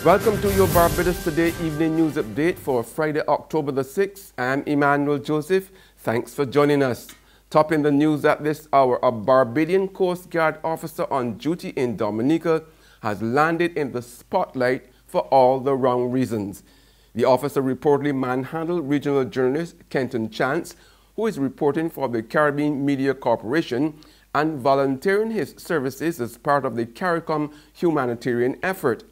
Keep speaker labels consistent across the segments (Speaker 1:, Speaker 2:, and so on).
Speaker 1: Welcome to your Barbados Today evening news update for Friday, October the 6th. I'm Emmanuel Joseph. Thanks for joining us. Topping the news at this hour, a Barbadian Coast Guard officer on duty in Dominica has landed in the spotlight for all the wrong reasons. The officer reportedly manhandled regional journalist Kenton Chance, who is reporting for the Caribbean Media Corporation and volunteering his services as part of the CARICOM humanitarian effort.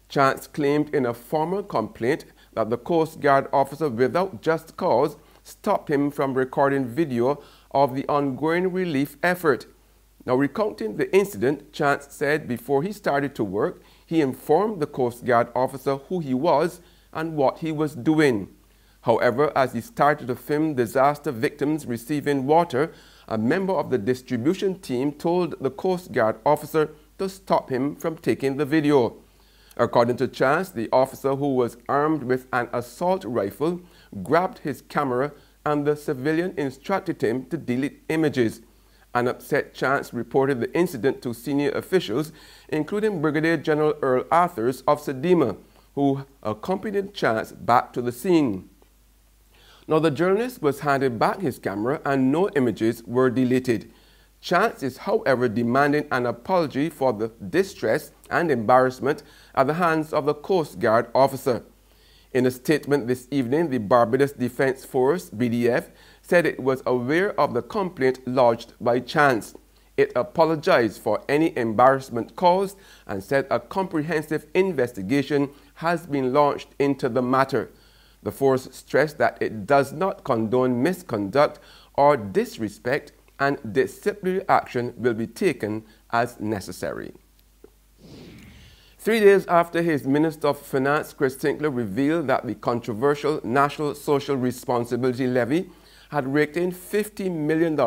Speaker 1: Chance claimed in a formal complaint that the Coast Guard officer, without just cause, stopped him from recording video of the ongoing relief effort. Now, recounting the incident, Chance said before he started to work, he informed the Coast Guard officer who he was and what he was doing. However, as he started to film disaster victims receiving water, a member of the distribution team told the Coast Guard officer to stop him from taking the video. According to Chance, the officer, who was armed with an assault rifle, grabbed his camera and the civilian instructed him to delete images. An upset Chance reported the incident to senior officials, including Brigadier General Earl Arthurs of Sedema, who accompanied Chance back to the scene. Now, the journalist was handed back his camera and no images were deleted. Chance is, however, demanding an apology for the distress and embarrassment at the hands of the Coast Guard officer. In a statement this evening, the Barbados Defense Force, BDF, said it was aware of the complaint lodged by Chance. It apologized for any embarrassment caused and said a comprehensive investigation has been launched into the matter. The force stressed that it does not condone misconduct or disrespect, and disciplinary action will be taken as necessary. 3 days after his Minister of Finance, Chris Tinkler, revealed that the controversial National Social Responsibility Levy had raked in $50 million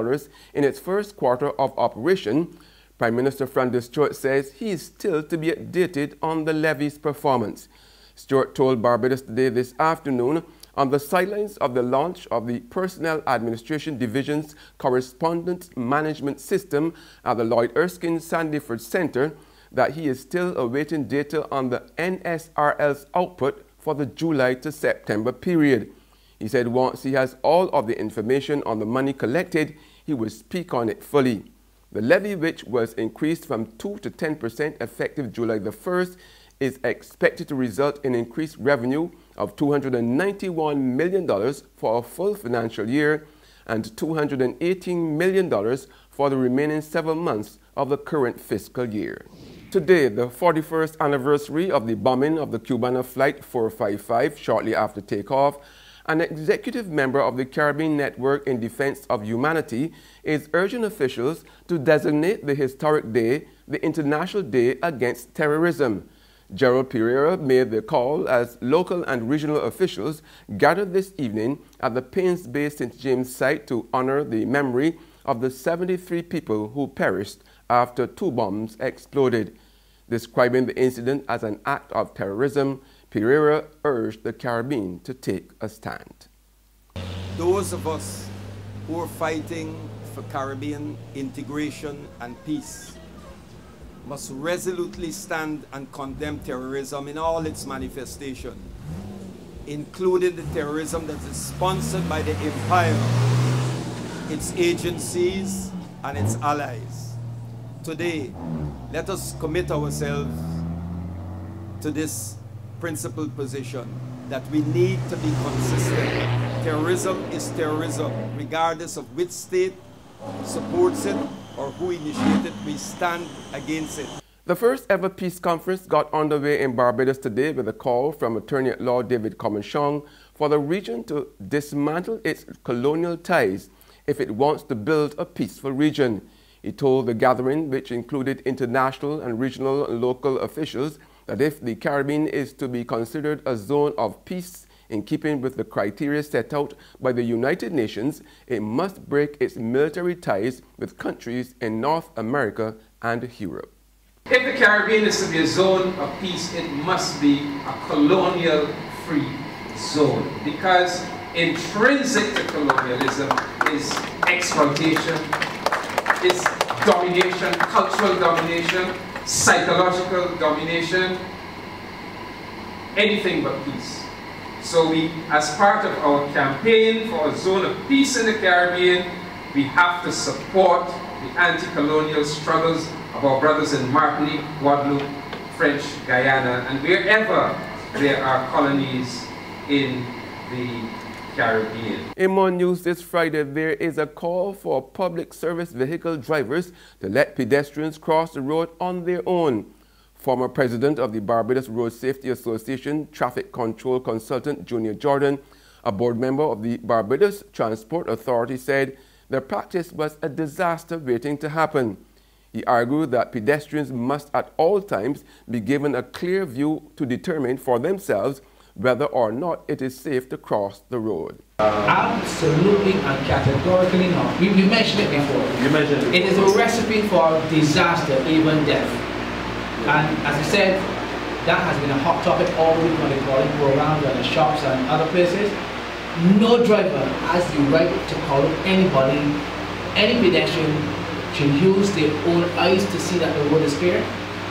Speaker 1: in its first quarter of operation, Prime Minister Stuart says he is still to be updated on the levy's performance. Stuart told Barbados Today this afternoon on the sidelines of the launch of the Personnel Administration Division's Correspondence Management System at the Lloyd Erskine Sandyford Centre that he is still awaiting data on the NSRL's output for the July to September period. He said once he has all of the information on the money collected, he will speak on it fully. The levy, which was increased from 2 to 10% effective July the 1st, is expected to result in increased revenue of $291 million for a full financial year and $218 million for the remaining 7 months of the current fiscal year. Today, the 41st anniversary of the bombing of the Cubana Flight 455 shortly after takeoff, an executive member of the Caribbean Network in Defense of Humanity is urging officials to designate the historic day the International Day Against Terrorism. Gerald Pereira made the call as local and regional officials gathered this evening at the Paynes Bay St. James site to honor the memory of the 73 people who perished after 2 bombs exploded. Describing the incident as an act of terrorism, Pereira urged the Caribbean to take a stand.
Speaker 2: Those of us who are fighting for Caribbean integration and peace must resolutely stand and condemn terrorism in all its manifestations, including the terrorism that is sponsored by the empire, its agencies, and its allies. Today, let us commit ourselves to this principled position that we need to be consistent. Terrorism is terrorism, regardless of which state supports it or who initiated. We stand against it.
Speaker 1: The first ever peace conference got underway in Barbados today with a call from Attorney-at-Law David Comishong for the region to dismantle its colonial ties if it wants to build a peaceful region. He told the gathering, which included international and regional and local officials, that if the Caribbean is to be considered a zone of peace in keeping with the criteria set out by the United Nations, it must break its military ties with countries in North America and Europe.
Speaker 3: If the Caribbean is to be a zone of peace, it must be a colonial-free zone, because intrinsic to colonialism is exploitation, is domination, cultural domination, psychological domination, anything but peace. So we, as part of our campaign for a zone of peace in the Caribbean, we have to support the anti-colonial struggles of our brothers in Martinique, Guadeloupe, French Guyana, and wherever there are colonies in the Caribbean.
Speaker 1: In more news this Friday, there is a call for public service vehicle drivers to let pedestrians cross the road on their own. Former president of the Barbados Road Safety Association, traffic control consultant Junior Jordan, a board member of the Barbados Transport Authority, said the practice was a disaster waiting to happen. He argued that pedestrians must at all times be given a clear view to determine for themselves whether or not it is safe to cross the road.
Speaker 4: Absolutely and categorically not. We mentioned it before.
Speaker 5: You mentioned it.
Speaker 4: It is a recipe for disaster, even death. And as I said, that has been a hot topic all week on the calling programs and the shops and other places. No driver has the right to call anybody, any pedestrian, to use their own eyes to see that the road is clear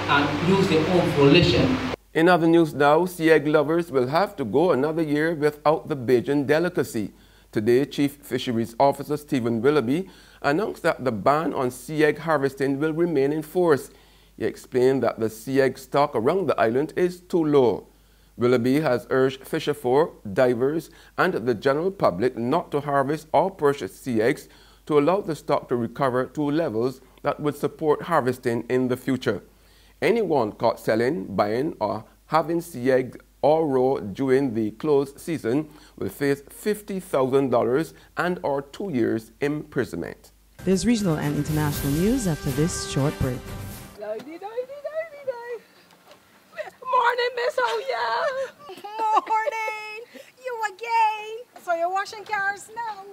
Speaker 4: and use their own volition.
Speaker 1: In other news now, sea egg lovers will have to go another year without the Bajan delicacy. Today, Chief Fisheries Officer Stephen Willoughby announced that the ban on sea egg harvesting will remain in force. He explained that the sea egg stock around the island is too low. Willoughby has urged fisherfolk, divers, and the general public not to harvest or purchase sea eggs to allow the stock to recover to levels that would support harvesting in the future. Anyone caught selling, buying, or having sea egg or raw during the closed season will face $50,000 and or 2 years imprisonment.
Speaker 6: There's regional and international news after this short break.
Speaker 7: Morning, Miss Hoya. Morning. You again. So you're washing cars now?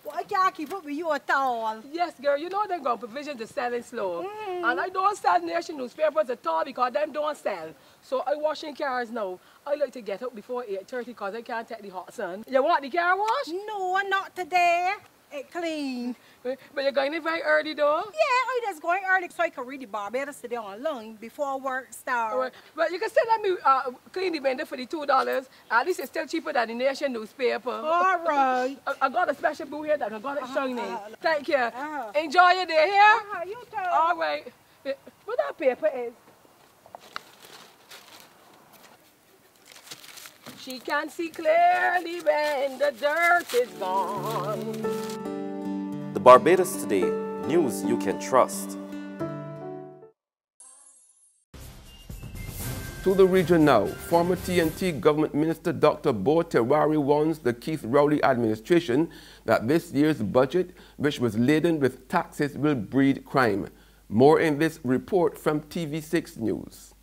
Speaker 7: Well, I can't keep up with you at all.
Speaker 8: Yes, girl. You know they're going provision to selling slow. And I don't sell nation newspapers at all because them don't sell. So I washing cars now. I like to get up before 8:30 because I can't take the hot sun. You want the car wash?
Speaker 7: No, not today. It clean.
Speaker 8: But you're going in very early though?
Speaker 7: Yeah, I just going early so I can read the Barbados today online before work starts.
Speaker 8: Right. But you can still let me clean the vendor for the $2. At least it's still cheaper than the nation newspaper.
Speaker 7: All right.
Speaker 8: I got a special boo here that I got it shining. Thank you. Enjoy your day here.
Speaker 7: You too.
Speaker 8: All right. What that paper is? She can see clearly when the dirt is gone.
Speaker 9: The Barbados Today, news you can trust.
Speaker 1: To the region now, former TNT Government Minister Dr. Bo Terwari warns the Keith Rowley administration that this year's budget, which was laden with taxes, will breed crime. More in this report from TV6 News.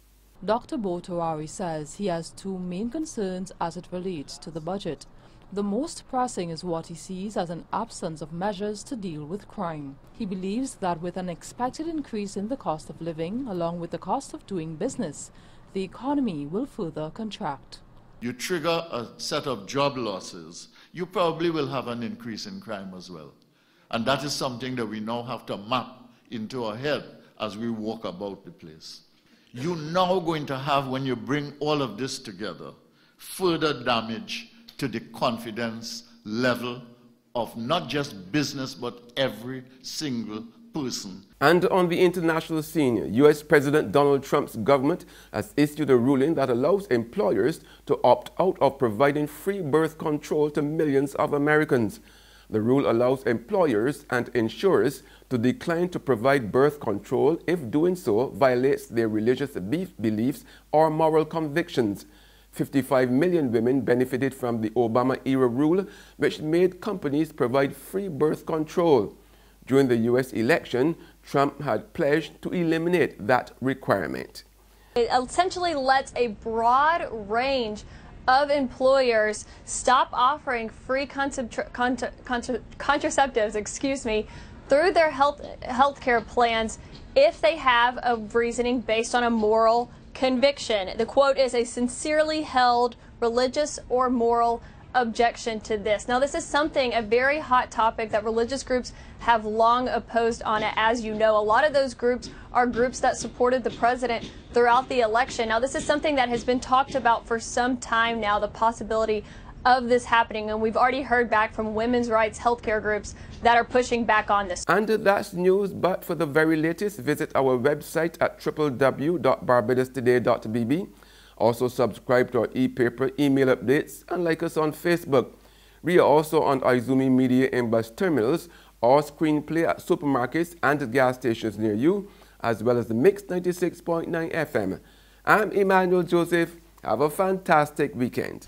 Speaker 10: Dr. Bo Terwari says he has two main concerns as it relates to the budget. The most pressing is what he sees as an absence of measures to deal with crime. He believes that with an expected increase in the cost of living, along with the cost of doing business, the economy will further contract.
Speaker 11: You trigger a set of job losses, you probably will have an increase in crime as well. And that is something that we now have to map into our head as we walk about the place. You're now going to have, when you bring all of this together, further damage to the confidence level of not just business, but every single person.
Speaker 1: And on the international scene, U.S. President Donald Trump's government has issued a ruling that allows employers to opt out of providing free birth control to millions of Americans. The rule allows employers and insurers to decline to provide birth control if doing so violates their religious beliefs or moral convictions. 55 million women benefited from the Obama-era rule, which made companies provide free birth control. During the U.S. election, Trump had pledged to eliminate that requirement.
Speaker 12: It essentially lets a broad range of employers stop offering free contraceptives, through their health care plans if they have a reasoning based on a moral conviction. The quote is a sincerely held religious or moral objection to this. Now, this is something, a very hot topic that religious groups have long opposed on it. As you know, a lot of those groups are groups that supported the president throughout the election. Now, this is something that has been talked about for some time now, the possibility of this happening, and we've already heard back from women's rights healthcare groups that are pushing back on this.
Speaker 1: And that's news, but for the very latest, visit our website at www.barbadostoday.bb. Also subscribe to our e-paper, email updates, and like us on Facebook. We are also on Izumi Media in bus terminals or screenplay at supermarkets and gas stations near you, as well as the Mix 96.9 FM. I'm Emmanuel Joseph. Have a fantastic weekend.